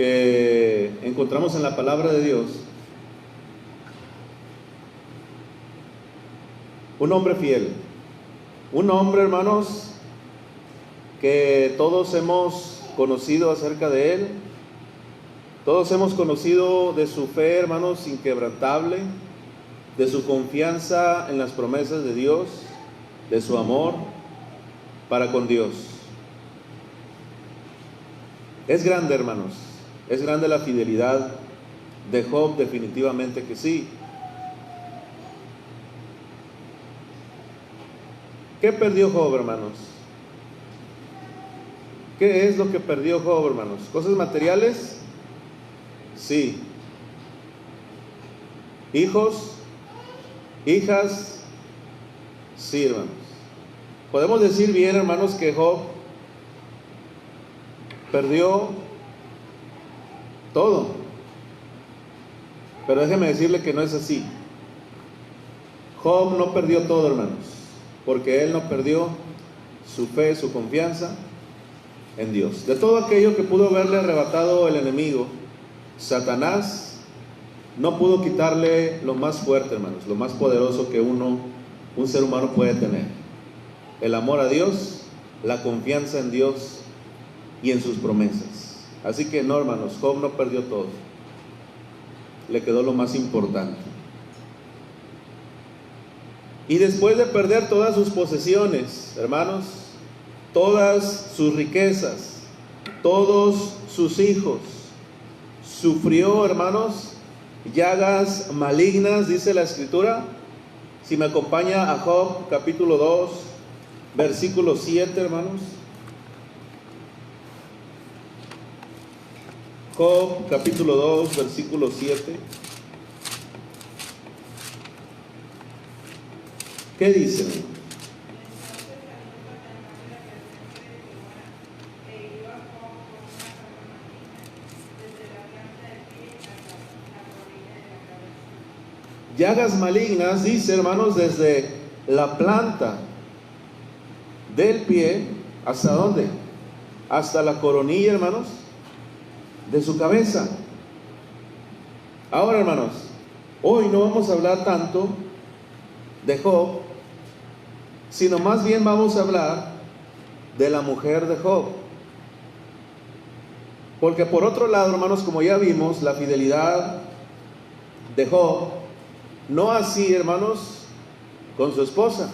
que encontramos en la palabra de Dios. Un hombre fiel, un hombre, hermanos, que todos hemos conocido acerca de él, todos hemos conocido de su fe, hermanos, inquebrantable, de su confianza en las promesas de Dios, de su amor para con Dios. Es grande, hermanos, es grande la fidelidad de Job, definitivamente que sí. ¿Qué perdió Job, hermanos? ¿Qué es lo que perdió Job, hermanos? ¿Cosas materiales? Sí. ¿Hijos? ¿Hijas? Sí, hermanos. Podemos decir bien, hermanos, que Job perdió todo. Pero déjeme decirle que no es así. Job no perdió todo, hermanos, porque él no perdió su fe, su confianza en Dios. De todo aquello que pudo haberle arrebatado el enemigo, Satanás no pudo quitarle lo más fuerte, hermanos, lo más poderoso que un ser humano puede tener: el amor a Dios, la confianza en Dios y en sus promesas. Así que no, hermanos, Job no perdió todo, le quedó lo más importante. Y después de perder todas sus posesiones, hermanos, todas sus riquezas, todos sus hijos, sufrió, hermanos, llagas malignas, dice la Escritura. Si me acompaña a Job capítulo 2, versículo 7, hermanos. Job capítulo 2, versículo 7. ¿Qué dice, hermanos? Llagas malignas, dice, hermanos, desde la planta del pie, ¿hasta dónde? Hasta la coronilla, hermanos, de su cabeza. Ahora, hermanos, hoy no vamos a hablar tanto de Job, sino más bien vamos a hablar de la mujer de Job. Porque por otro lado, hermanos, como ya vimos, la fidelidad de Job, no así, hermanos, con su esposa,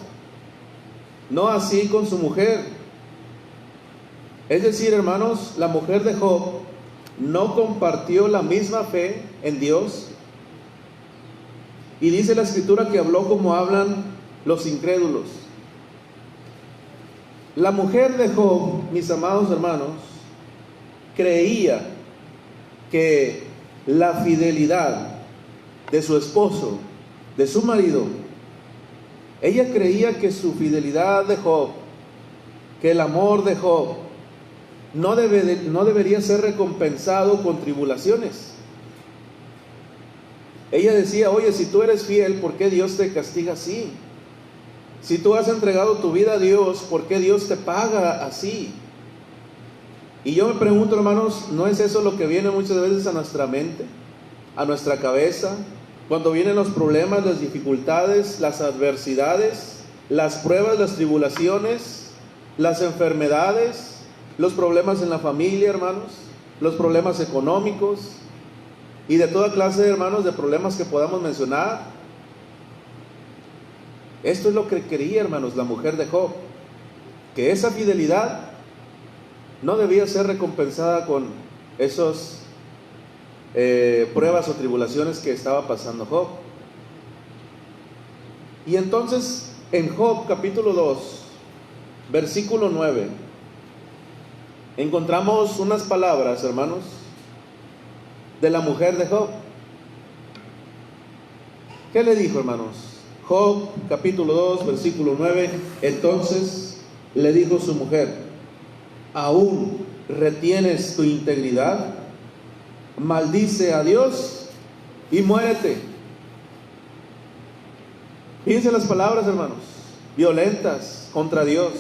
no así con su mujer. Es decir, hermanos, la mujer de Job no compartió la misma fe en Dios. Y dice la Escritura que habló como hablan los incrédulos. La mujer de Job, mis amados hermanos, creía que la fidelidad de su esposo, de su marido, ella creía que su fidelidad de Job, que el amor de Job no debería ser recompensado con tribulaciones. Ella decía: oye, si tú eres fiel, ¿por qué Dios te castiga así? Si tú has entregado tu vida a Dios, ¿por qué Dios te paga así? Y yo me pregunto, hermanos, ¿no es eso lo que viene muchas veces a nuestra mente, a nuestra cabeza, cuando vienen los problemas, las dificultades, las adversidades, las pruebas, las tribulaciones, las enfermedades, los problemas en la familia, hermanos, los problemas económicos y de toda clase de, hermanos, de problemas que podamos mencionar? Esto es lo que quería, hermanos, la mujer de Job, que esa fidelidad no debía ser recompensada con esos pruebas o tribulaciones que estaba pasando Job. Y entonces en Job capítulo 2, versículo 9, encontramos unas palabras, hermanos, de la mujer de Job. ¿Qué le dijo, hermanos? Job capítulo 2, versículo 9. Entonces le dijo su mujer: ¿aún retienes tu integridad? Maldice a Dios y muérete. Fíjense las palabras, hermanos, violentas contra Dios.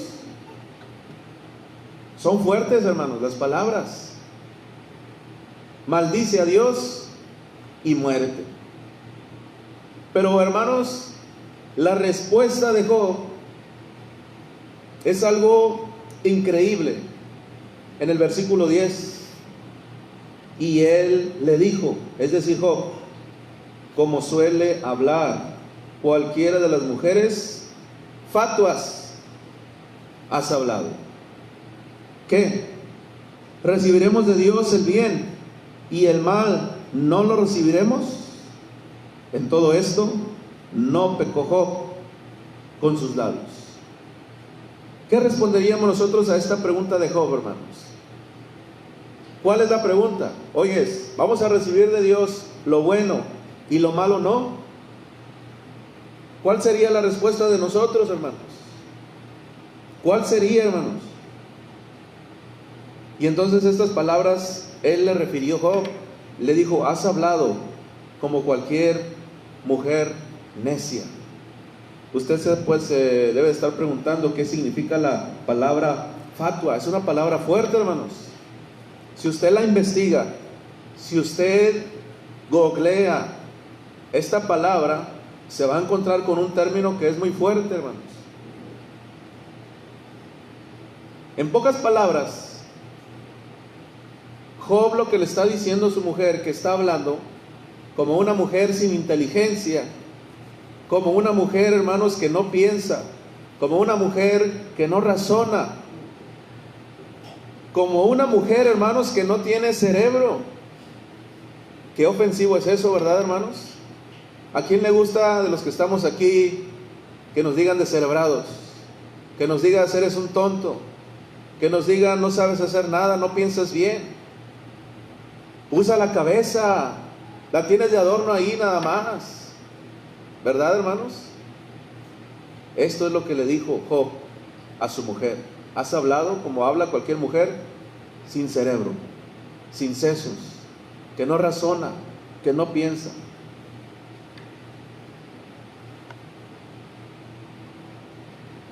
Son fuertes, hermanos, las palabras. maldice a Dios y muérete. Pero hermanos, la respuesta de Job es algo increíble. En el versículo 10, y él le dijo, es decir, Job, como suele hablar cualquiera de las mujeres fatuas, has hablado. ¿Qué? ¿Recibiremos de Dios el bien y el mal no lo recibiremos? En todo esto no pecó Job con sus labios. ¿Qué responderíamos nosotros a esta pregunta de Job, hermanos? ¿Cuál es la pregunta? Oyes, ¿vamos a recibir de Dios lo bueno y lo malo no? ¿Cuál sería la respuesta de nosotros, hermanos? ¿Cuál sería, hermanos? Y entonces estas palabras él le refirió a Job. Le dijo, has hablado como cualquier mujer necia. Usted se debe estar preguntando qué significa la palabra fatua. Es una palabra fuerte, hermanos. Si usted la investiga, si usted googlea esta palabra, se va a encontrar con un término que es muy fuerte, hermanos. En pocas palabras, Job lo que le está diciendo a su mujer, que está hablando como una mujer sin inteligencia, como una mujer, hermanos, que no piensa, como una mujer que no razona, como una mujer, hermanos, que no tiene cerebro. Qué ofensivo es eso, ¿verdad, hermanos? ¿A quién le gusta de los que estamos aquí que nos digan descerebrados? Que nos digan eres un tonto, que nos digan no sabes hacer nada, no piensas bien. Usa la cabeza, la tienes de adorno ahí nada más, ¿verdad, hermanos? Esto es lo que le dijo Job a su mujer. Has hablado como habla cualquier mujer, sin cerebro, sin sesos, que no razona, que no piensa.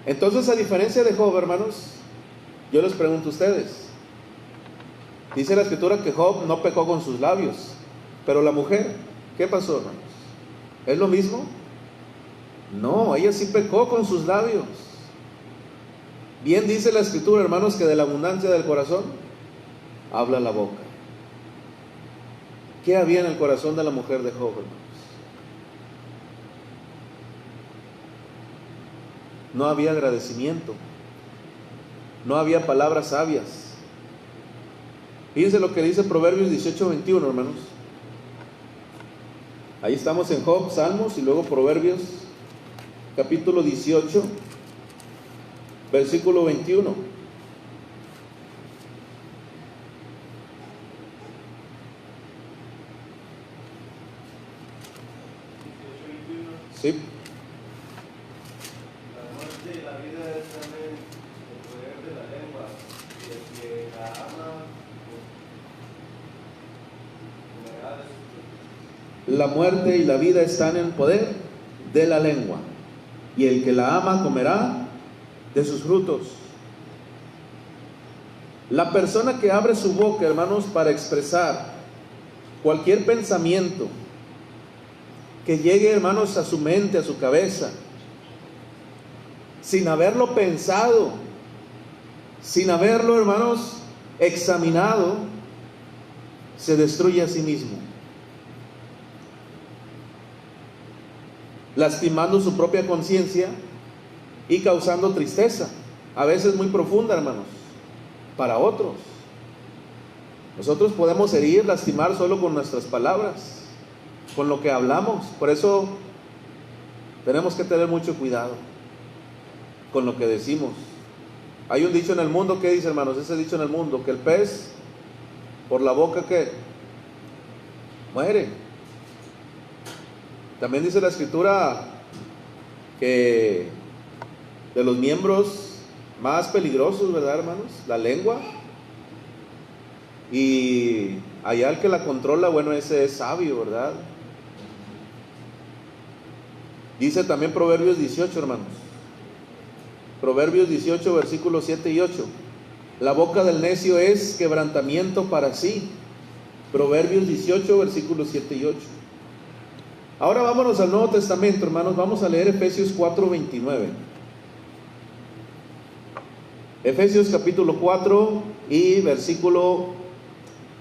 Entonces, a diferencia de Job, hermanos, yo les pregunto a ustedes, dice la escritura que Job no pecó con sus labios, pero la mujer, ¿qué pasó, hermanos? ¿Es lo mismo? No, ella sí pecó con sus labios. Bien dice la escritura, hermanos, que de la abundancia del corazón habla la boca. ¿Qué había en el corazón de la mujer de Job, hermanos? No había agradecimiento, no había palabras sabias. Fíjense lo que dice Proverbios 18:21, hermanos. Ahí estamos en Job, Salmos y luego Proverbios capítulo 18, versículo 21. Sí. La muerte y la vida están en el poder de la lengua, y el que la ama comerá de sus frutos. La muerte y la vida están en poder de la lengua, y el que la ama comerá de sus frutos. La persona que abre su boca, hermanos, para expresar cualquier pensamiento que llegue, hermanos, a su mente, a su cabeza, sin haberlo pensado, sin haberlo, hermanos, examinado, se destruye a sí mismo, lastimando su propia conciencia y causando tristeza, a veces muy profunda, hermanos, para otros. Nosotros podemos herir, lastimar solo con nuestras palabras, con lo que hablamos. Por eso tenemos que tener mucho cuidado con lo que decimos. Hay un dicho en el mundo, ¿qué dice, hermanos? Ese dicho en el mundo, que el pez por la boca, ¿qué? Muere. También dice la escritura que de los miembros más peligrosos, ¿verdad, hermanos? La lengua. Y allá el que la controla, bueno, ese es sabio, ¿verdad? Dice también Proverbios 18, hermanos. Proverbios 18, versículos 7 y 8. La boca del necio es quebrantamiento para sí, Proverbios 18, versículos 7 y 8. Ahora vámonos al Nuevo Testamento, hermanos. Vamos a leer Efesios 4, 29. Efesios capítulo 4 y versículo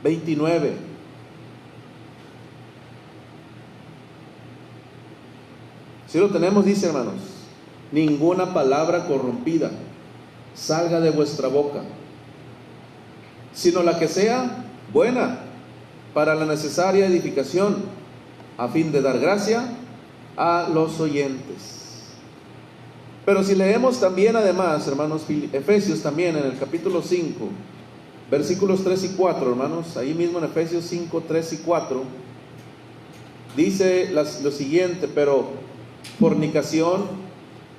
29. Si lo tenemos, dice, hermanos: ninguna palabra corrompida salga de vuestra boca, sino la que sea buena para la necesaria edificación, a fin de dar gracia a los oyentes. Pero si leemos también, además, hermanos, Efesios también en el capítulo 5, versículos 3 y 4, hermanos, ahí mismo en Efesios 5, 3 y 4, dice lo siguiente: pero fornicación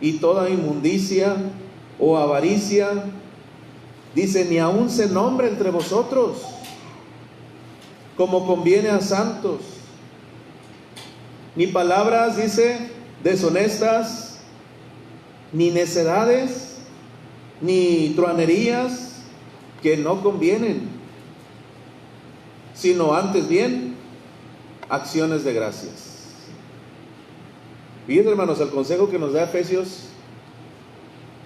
y toda inmundicia o avaricia, dice, ni aun se nombre entre vosotros, como conviene a santos, ni palabras, dice, deshonestas, ni necedades, ni truanerías que no convienen, sino antes bien acciones de gracias. Fíjense, hermanos, el consejo que nos da Efesios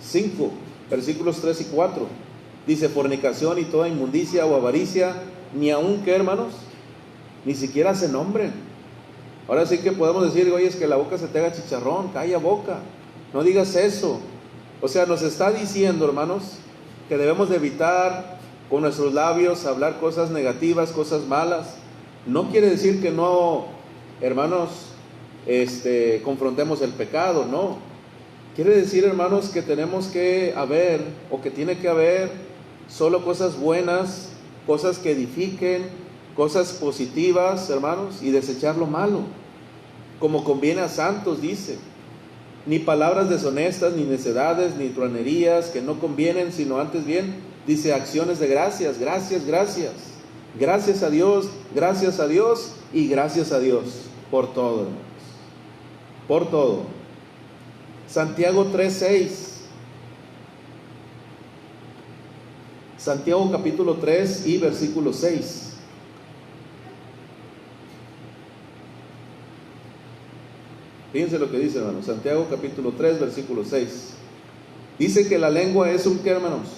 5, versículos 3 y 4. Dice: fornicación y toda inmundicia o avaricia, ni aun que, hermanos, ni siquiera se nombren. Ahora sí que podemos decir: oye, es que la boca se te haga chicharrón. Calla boca, no digas eso. O sea, nos está diciendo, hermanos, que debemos de evitar con nuestros labios hablar cosas negativas, cosas malas. No quiere decir que no, hermanos, confrontemos el pecado, no. Quiere decir, hermanos, que tenemos que haber, o que tiene que haber, solo cosas buenas, cosas que edifiquen, cosas positivas, hermanos, y desechar lo malo, como conviene a santos, dice. Ni palabras deshonestas, ni necedades, ni truanerías que no convienen, sino antes bien, dice, acciones de gracias. Gracias, gracias. Gracias a Dios y gracias a Dios por todo, hermanos. Por todo. Santiago 3:6. Santiago capítulo 3 y versículo 6. Fíjense lo que dice, hermanos. Santiago capítulo 3, versículo 6. Dice que la lengua es un, ¿qué, hermanos?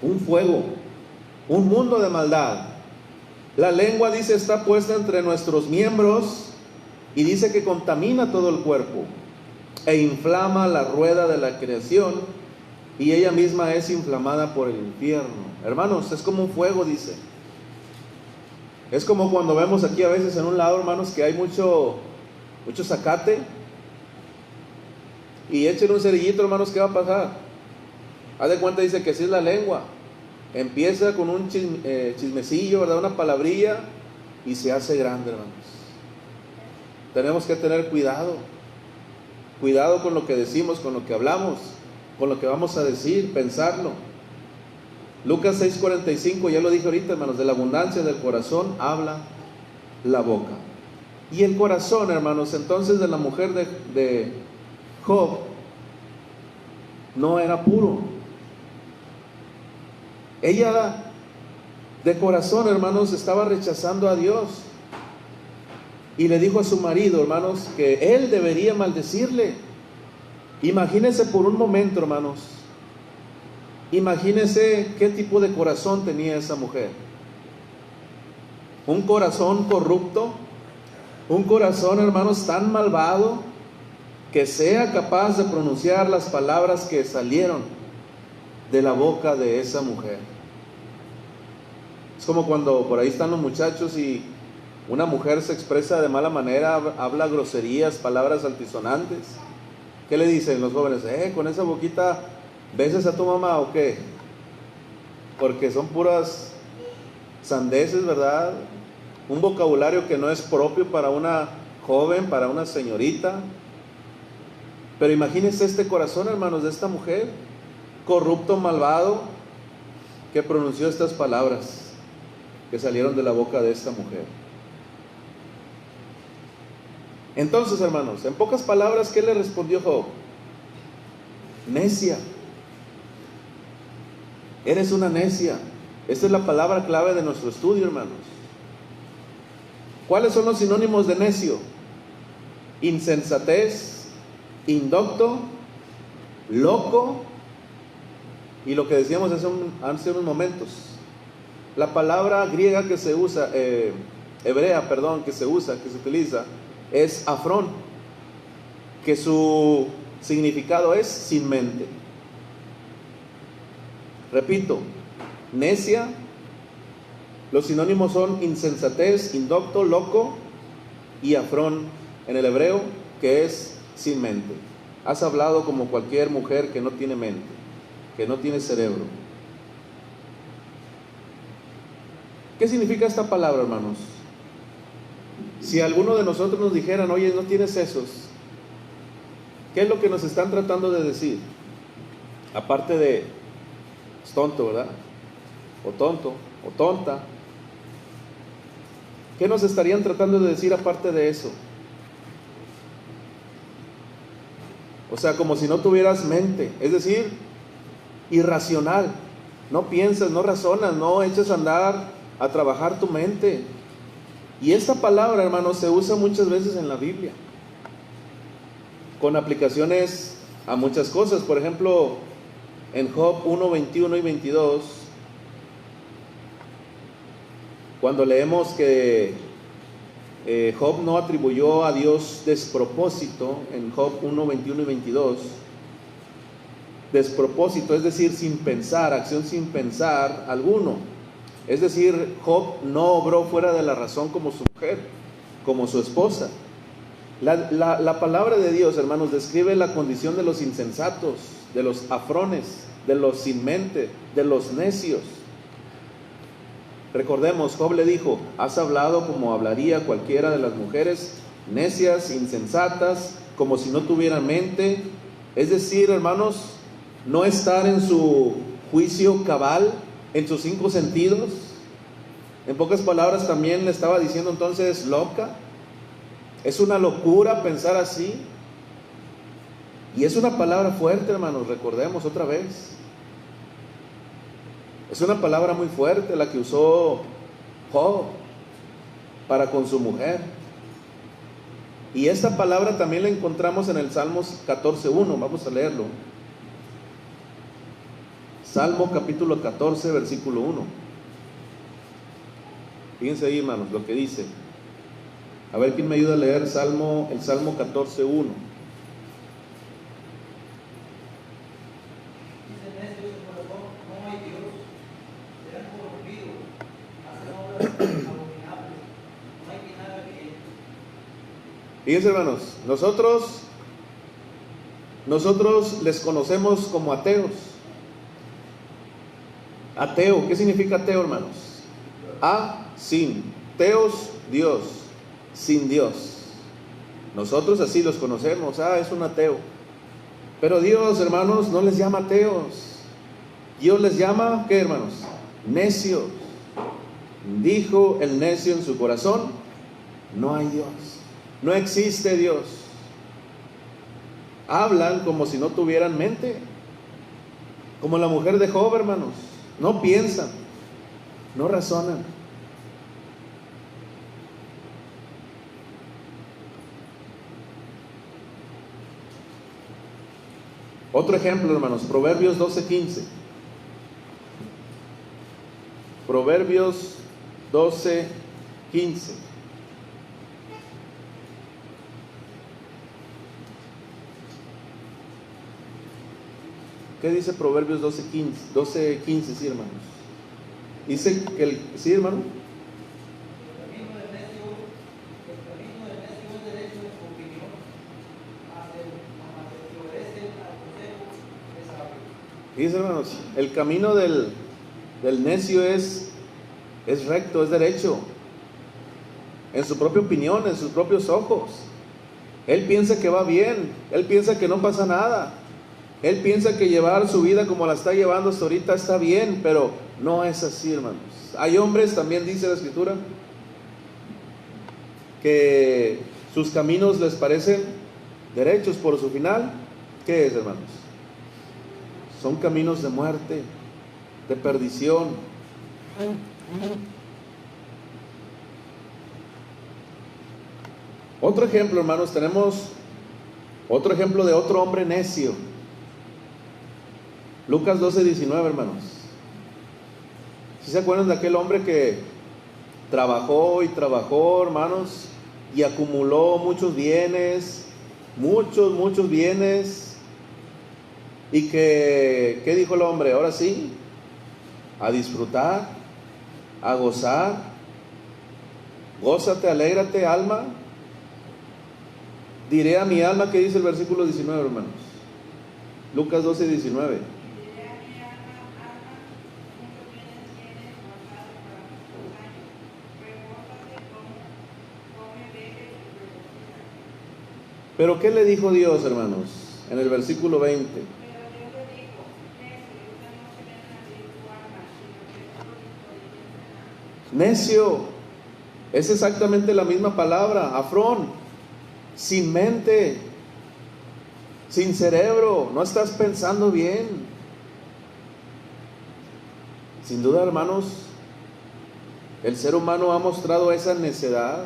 Un fuego, un mundo de maldad. La lengua, dice, está puesta entre nuestros miembros y dice que contamina todo el cuerpo e inflama la rueda de la creación, y ella misma es inflamada por el infierno. Hermanos, es como un fuego, dice. Es como cuando vemos aquí a veces en un lado, hermanos, que hay mucho zacate, y echen un cerillito, hermanos, ¿qué va a pasar? Haz de cuenta, dice que así es la lengua. Empieza con un chismecillo, ¿verdad? Una palabrilla, y se hace grande, hermanos. Tenemos que tener cuidado con lo que decimos, con lo que hablamos, con lo que vamos a decir, pensarlo. Lucas 6:45, ya lo dije ahorita, hermanos, de la abundancia del corazón habla la boca. Y el corazón, hermanos, entonces, de la mujer de Job no era puro. Ella de corazón, hermanos, estaba rechazando a Dios, y le dijo a su marido, hermanos, que él debería maldecirle. Imagínense por un momento, hermanos, imagínense qué tipo de corazón tenía esa mujer. Un corazón corrupto, un corazón, hermanos, tan malvado, que sea capaz de pronunciar las palabras que salieron de la boca de esa mujer. Es como cuando por ahí están los muchachos y una mujer se expresa de mala manera, habla groserías, palabras altisonantes. ¿Qué le dicen los jóvenes? ¿Con esa boquita besas a tu mamá o qué? Porque son puras sandeces, ¿verdad? Un vocabulario que no es propio para una joven, para una señorita. Pero imagínense este corazón, hermanos, de esta mujer, corrupto, malvado, que pronunció estas palabras que salieron de la boca de esta mujer. Entonces, hermanos, en pocas palabras, ¿qué le respondió Job? Necia. Eres una necia, Esta es la palabra clave de nuestro estudio, hermanos. ¿Cuáles son los sinónimos de necio? Insensatez, indocto, loco, y lo que decíamos hace unos momentos. La palabra griega que se usa, hebrea, perdón, que se utiliza, es afrón, que su significado es sin mente. Repito, necia, los sinónimos son insensatez, indocto, loco, y afrón en el hebreo, que es sin mente. Has hablado como cualquier mujer que no tiene mente, que no tiene cerebro. ¿Qué significa esta palabra, hermanos? Si alguno de nosotros nos dijeran, oye, no tienes sesos, ¿qué es lo que nos están tratando de decir? Aparte de, es tonto, ¿verdad? O tonto, o tonta. ¿Qué nos estarían tratando de decir aparte de eso? O sea, como si no tuvieras mente, es decir, irracional. No piensas, no razonas, no echas a andar a trabajar tu mente. Y esta palabra, hermanos, se usa muchas veces en la Biblia, con aplicaciones a muchas cosas. Por ejemplo, en Job 1, 21 y 22, cuando leemos que Job no atribuyó a Dios despropósito, en Job 1, 21 y 22, despropósito, es decir, sin pensar, acción sin pensar alguno. Es decir, Job no obró fuera de la razón como su mujer, como su esposa. La palabra de Dios, hermanos, describe la condición de los insensatos, de los afrones, de los sin mente, de los necios. Recordemos, Job le dijo, has hablado como hablaría cualquiera de las mujeres necias, insensatas, como si no tuvieran mente. Es decir, hermanos, no estar en su juicio cabal, en sus 5 sentidos. En pocas palabras, también le estaba diciendo entonces loca. Es una locura pensar así. Y es una palabra fuerte, hermanos, recordemos otra vez. Es una palabra muy fuerte la que usó Job para con su mujer. Y esta palabra también la encontramos en el Salmos 14:1. Vamos a leerlo. Salmo capítulo 14, versículo 1. Fíjense ahí, hermanos, lo que dice. A ver, ¿quién me ayuda a leer el Salmo 14:1? Fíjense, hermanos, nosotros les conocemos como ateos. Ateo, ¿qué significa ateo, hermanos? Sin, teos, Dios, sin Dios. Nosotros así los conocemos, es un ateo. Pero Dios, hermanos, no les llama ateos. Dios les llama, ¿qué, hermanos? Necios. Dijo el necio en su corazón, no hay Dios, no existe Dios. Hablan como si no tuvieran mente, como la mujer de Job, hermanos. No piensan, no razonan. Otro ejemplo, hermanos, Proverbios 12:15. Proverbios 12:15. ¿Qué dice Proverbios 12:15? 12:15, sí, hermanos. Dice que sí, hermano. El camino del necio es derecho en su opinión, mas el que obedece al consejo es sabio. Dice, hermanos, el camino del necio es recto, es derecho, en su propia opinión, en sus propios ojos. Él piensa que va bien, él piensa que no pasa nada. Él piensa que llevar su vida como la está llevando hasta ahorita está bien, pero no es así, hermanos. Hay hombres, también dice la Escritura, que sus caminos les parecen derechos, por su final, ¿qué es, hermanos? Son caminos de muerte, de perdición. Otro ejemplo, hermanos, tenemos otro ejemplo de otro hombre necio. Lucas 12:19, hermanos. ¿Sí se acuerdan de aquel hombre que trabajó y trabajó, hermanos, y acumuló muchos bienes, muchos bienes? Y que, ¿qué dijo el hombre? Ahora sí, a disfrutar, a gozar. Gózate, alégrate, alma. Diré a mi alma, ¿qué dice el versículo 19, hermanos? Lucas 12:19. Pero ¿qué le dijo Dios, hermanos? En el versículo 20. Necio, es exactamente la misma palabra, afrón, sin mente, sin cerebro, no estás pensando bien. Sin duda, hermanos, el ser humano ha mostrado esa necedad,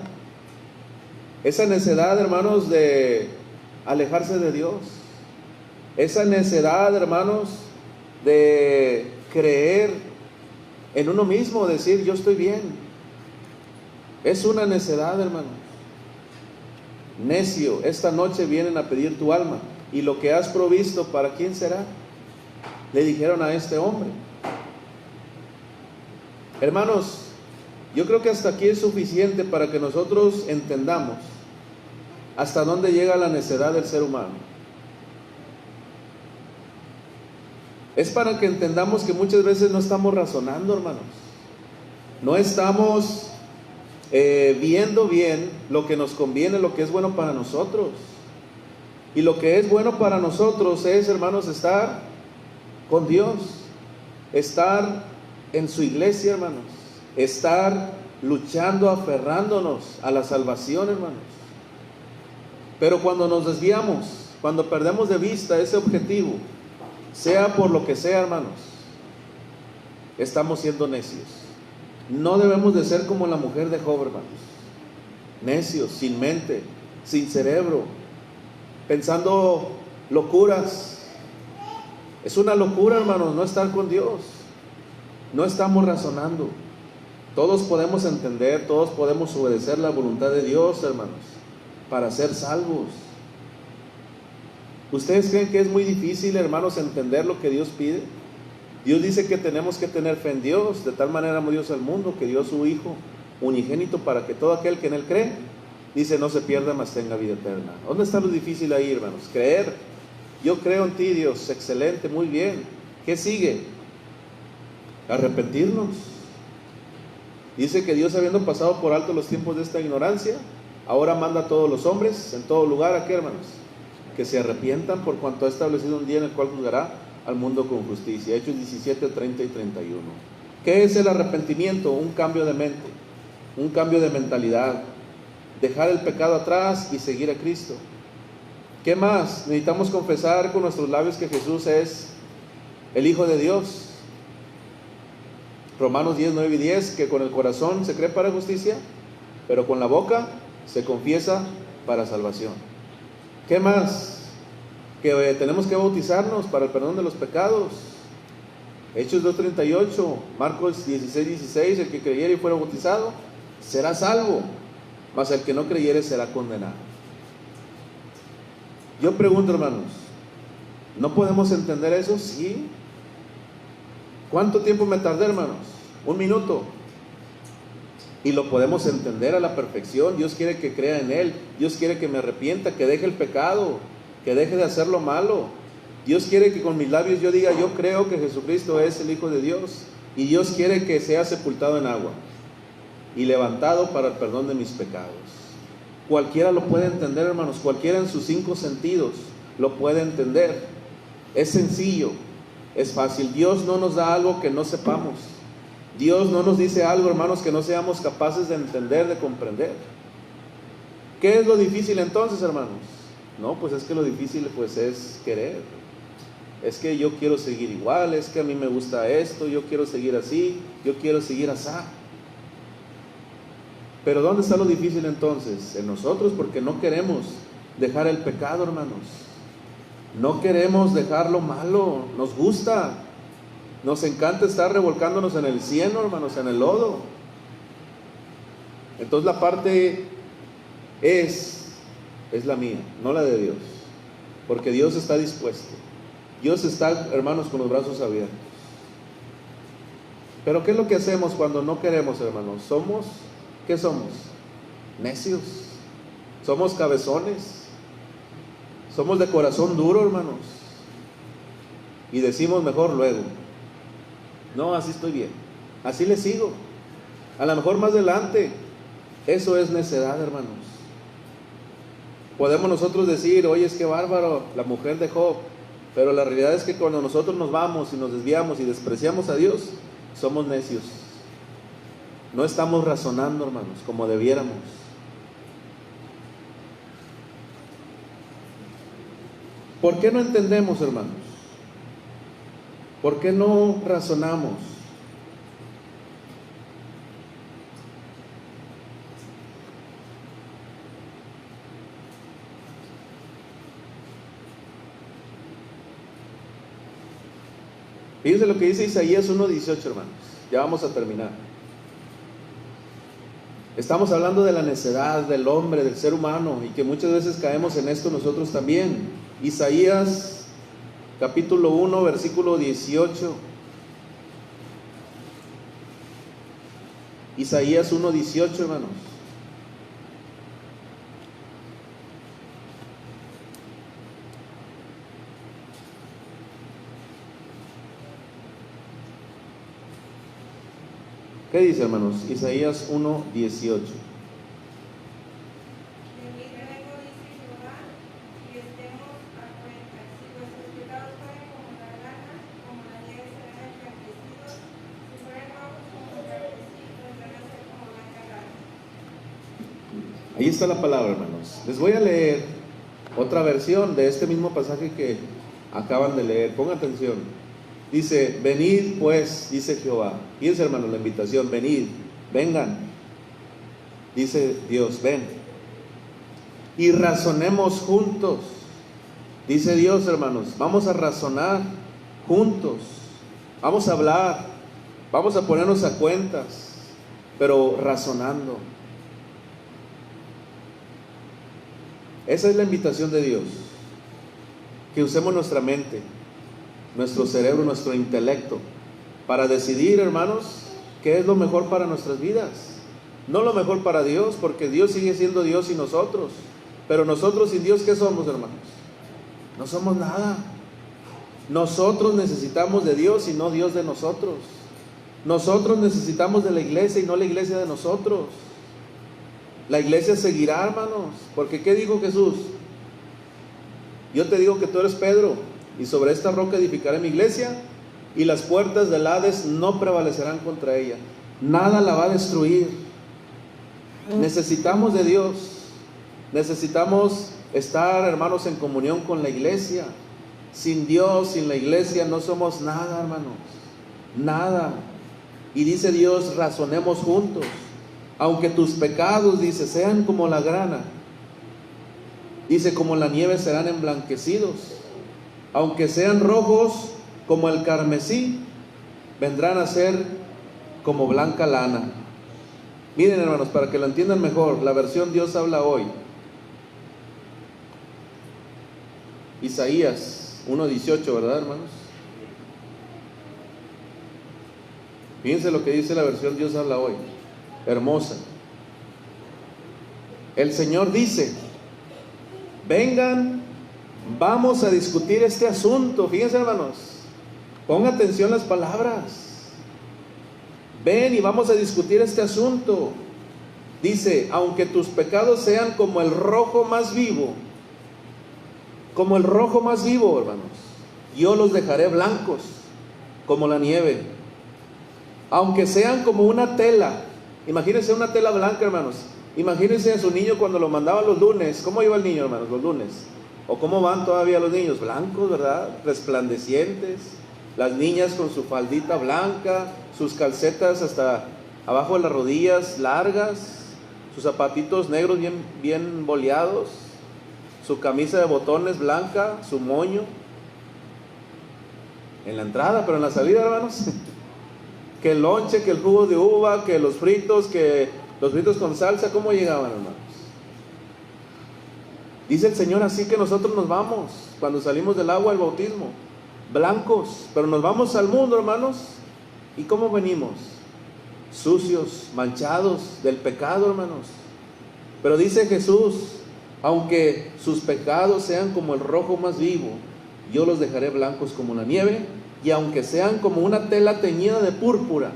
hermanos, de alejarse de Dios, esa necedad, hermanos, de creer en uno mismo, decir yo estoy bien. Es una necedad, hermanos. Necio, esta noche vienen a pedir tu alma, y lo que has provisto, ¿para quién será? Le dijeron a este hombre. Hermanos, yo creo que hasta aquí es suficiente para que nosotros entendamos hasta dónde llega la necedad del ser humano. Es para que entendamos que muchas veces no estamos razonando, hermanos. No estamos viendo bien lo que nos conviene, lo que es bueno para nosotros. Y lo que es bueno para nosotros es, hermanos, estar con Dios, estar en su iglesia, hermanos, estar luchando, aferrándonos a la salvación, hermanos. Pero cuando nos desviamos, cuando perdemos de vista ese objetivo, sea por lo que sea, hermanos, estamos siendo necios. No debemos de ser como la mujer de Job, hermanos, necios, sin mente, sin cerebro, pensando locuras. Es una locura, hermanos, no estar con Dios. No estamos razonando. Todos podemos entender, todos podemos obedecer la voluntad de Dios, hermanos, para ser salvos. ¿Ustedes creen que es muy difícil, hermanos, entender lo que Dios pide? Dios dice que tenemos que tener fe en Dios. De tal manera amó Dios al mundo que dio a su Hijo unigénito para que todo aquel que en Él cree, dice, no se pierda, mas tenga vida eterna. ¿Dónde está lo difícil ahí, hermanos? Creer. Yo creo en ti, Dios. Excelente, muy bien. ¿Qué sigue? Arrepentirnos. Dice que Dios, habiendo pasado por alto los tiempos de esta ignorancia, ahora manda a todos los hombres en todo lugar, ¿a qué, hermanos? Que se arrepientan, por cuanto ha establecido un día en el cual juzgará al mundo con justicia. Hechos 17, 30 y 31. ¿Qué es el arrepentimiento? Un cambio de mente, un cambio de mentalidad, dejar el pecado atrás y seguir a Cristo. ¿Qué más? Necesitamos confesar con nuestros labios que Jesús es el Hijo de Dios. Romanos 10, 9 y 10, que con el corazón se cree para justicia, pero con la boca se confiesa para salvación. ¿Qué más? Que tenemos que bautizarnos para el perdón de los pecados. Hechos 2:38, Marcos 16:16, el que creyere y fuera bautizado será salvo, mas el que no creyere será condenado. Yo pregunto, hermanos, ¿no podemos entender eso? Sí. ¿Cuánto tiempo me tardé, hermanos? 1 minuto. Y lo podemos entender a la perfección. Dios quiere que crea en Él. Dios quiere que me arrepienta, que deje el pecado, que deje de hacer lo malo. Dios quiere que con mis labios yo diga, yo creo que Jesucristo es el Hijo de Dios. Y Dios quiere que sea sepultado en agua y levantado para el perdón de mis pecados. Cualquiera lo puede entender, hermanos. Cualquiera en sus 5 sentidos lo puede entender. Es sencillo, es fácil. Dios no nos da algo que no sepamos. Dios no nos dice algo, hermanos, que no seamos capaces de entender, de comprender. ¿Qué es lo difícil entonces, hermanos? No, pues es que lo difícil pues es querer. es que yo quiero seguir igual, es que a mí me gusta esto, yo quiero seguir así, yo quiero seguir así. Pero ¿dónde está lo difícil entonces? En nosotros, porque no queremos dejar el pecado, hermanos. No queremos dejar lo malo, nos gusta, nos encanta estar revolcándonos en el cieno, hermanos, en el lodo. Entonces la parte es la mía, no la de Dios, porque Dios está dispuesto. Dios está, hermanos, con los brazos abiertos. Pero ¿qué es lo que hacemos cuando no queremos, hermanos? ¿Qué somos? Necios, somos cabezones, somos de corazón duro, hermanos, y decimos mejor luego, no, así estoy bien, así le sigo, a lo mejor más adelante. Eso es necedad, hermanos. Podemos nosotros decir, oye, es que bárbaro, la mujer de Job, pero la realidad es que cuando nosotros nos vamos y nos desviamos y despreciamos a Dios, somos necios. No estamos razonando, hermanos, como debiéramos. ¿Por qué no entendemos, hermanos? ¿Por qué no razonamos? Fíjense lo que dice Isaías 1:18, hermanos. Ya vamos a terminar. Estamos hablando de la necedad del hombre, del ser humano, y que muchas veces caemos en esto nosotros también. Isaías capítulo 1, versículo 18. Isaías 1:18, hermanos. ¿Qué dice, hermanos? Isaías 1:18. Ahí está la palabra, hermanos. Les voy a leer otra versión de este mismo pasaje que acaban de leer. Pongan atención. Dice, venid pues, dice Jehová. Fíjense, hermanos, la invitación, venid, vengan. Dice Dios, ven. Y razonemos juntos. Dice Dios, hermanos, vamos a razonar juntos. Vamos a hablar. Vamos a ponernos a cuentas, pero razonando. Esa es la invitación de Dios. Que usemos nuestra mente, nuestro cerebro, nuestro intelecto, para decidir, hermanos, qué es lo mejor para nuestras vidas. No lo mejor para Dios, porque Dios sigue siendo Dios y nosotros. Pero nosotros sin Dios, ¿qué somos, hermanos? No somos nada. Nosotros necesitamos de Dios y no Dios de nosotros. Nosotros necesitamos de la iglesia y no la iglesia de nosotros. La iglesia seguirá, hermanos, porque ¿qué dijo Jesús? Yo te digo que tú eres Pedro, y sobre esta roca edificaré mi iglesia, y las puertas del Hades no prevalecerán contra ella. Nada la va a destruir. Necesitamos de Dios. Necesitamos estar, hermanos, en comunión con la iglesia. Sin Dios, sin la iglesia, no somos nada, hermanos. Nada. Y dice Dios, razonemos juntos. Aunque tus pecados, dice, sean como la grana, dice, como la nieve serán emblanquecidos. Aunque sean rojos como el carmesí, vendrán a ser como blanca lana. Miren, hermanos, para que lo entiendan mejor, la versión Dios habla hoy. Isaías 1:18, ¿verdad, hermanos? Fíjense lo que dice la versión Dios habla hoy. Hermosa. El Señor dice, vengan, vamos a discutir este asunto. Fíjense, hermanos, pongan atención las palabras. Ven y vamos a discutir este asunto. Dice, aunque tus pecados sean como el rojo más vivo, como el rojo más vivo, hermanos, yo los dejaré blancos como la nieve. Aunque sean como una tela. Imagínense una tela blanca, hermanos. Imagínense a su niño cuando lo mandaba los lunes. ¿Cómo iba el niño, hermanos, los lunes? ¿O cómo van todavía los niños? Blancos, ¿verdad? Resplandecientes. Las niñas con su faldita blanca, sus calcetas hasta abajo de las rodillas largas, sus zapatitos negros bien boleados, su camisa de botones blanca, su moño. En la entrada, pero en la salida, hermanos, que el lonche, que el jugo de uva, que los fritos con salsa, ¿cómo llegaban, hermanos? Dice el Señor así que nosotros nos vamos cuando salimos del agua del bautismo, blancos, pero nos vamos al mundo, hermanos. ¿Y cómo venimos? Sucios, manchados del pecado, hermanos. Pero dice Jesús, aunque sus pecados sean como el rojo más vivo, yo los dejaré blancos como la nieve, y aunque sean como una tela teñida de púrpura,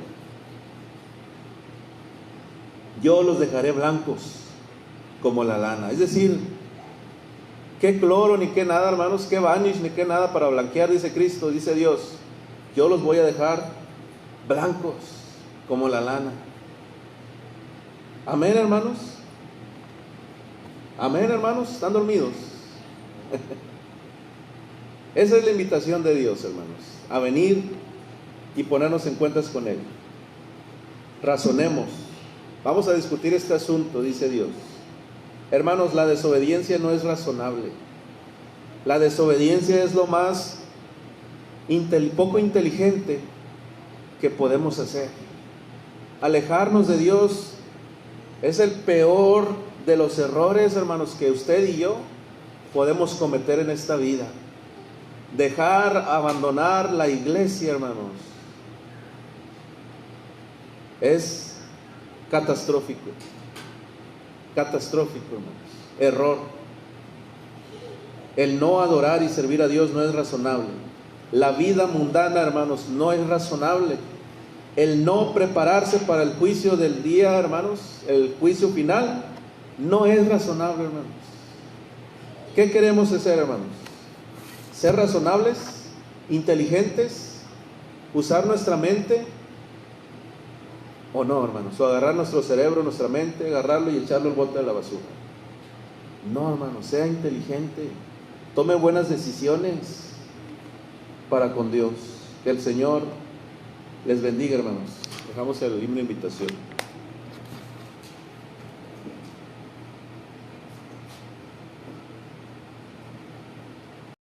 yo los dejaré blancos como la lana. Es decir, qué cloro ni qué nada, hermanos, qué vanish ni qué nada para blanquear, dice Cristo, dice Dios. Yo los voy a dejar blancos como la lana. Amén, hermanos. Amén, hermanos. ¿Están dormidos? Esa es la invitación de Dios, hermanos, a venir y ponernos en cuentas con Él. Razonemos. Vamos a discutir este asunto, dice Dios. Hermanos, la desobediencia no es razonable. La desobediencia es lo más poco inteligente que podemos hacer. Alejarnos de Dios es el peor de los errores, hermanos, que usted y yo podemos cometer en esta vida. Abandonar la iglesia, hermanos, es catastrófico. Catastrófico, hermanos. Error. El no adorar y servir a Dios no es razonable. La vida mundana, hermanos, no es razonable. El no prepararse para el juicio del día, hermanos, el juicio final, no es razonable, hermanos. ¿Qué queremos hacer, hermanos? Ser razonables, inteligentes, usar nuestra mente, o no, hermanos, o agarrar nuestro cerebro, nuestra mente, agarrarlo y echarlo al bote de la basura. No, hermanos, sea inteligente, tome buenas decisiones para con Dios. Que el Señor les bendiga, hermanos. Dejamos el himno de invitación.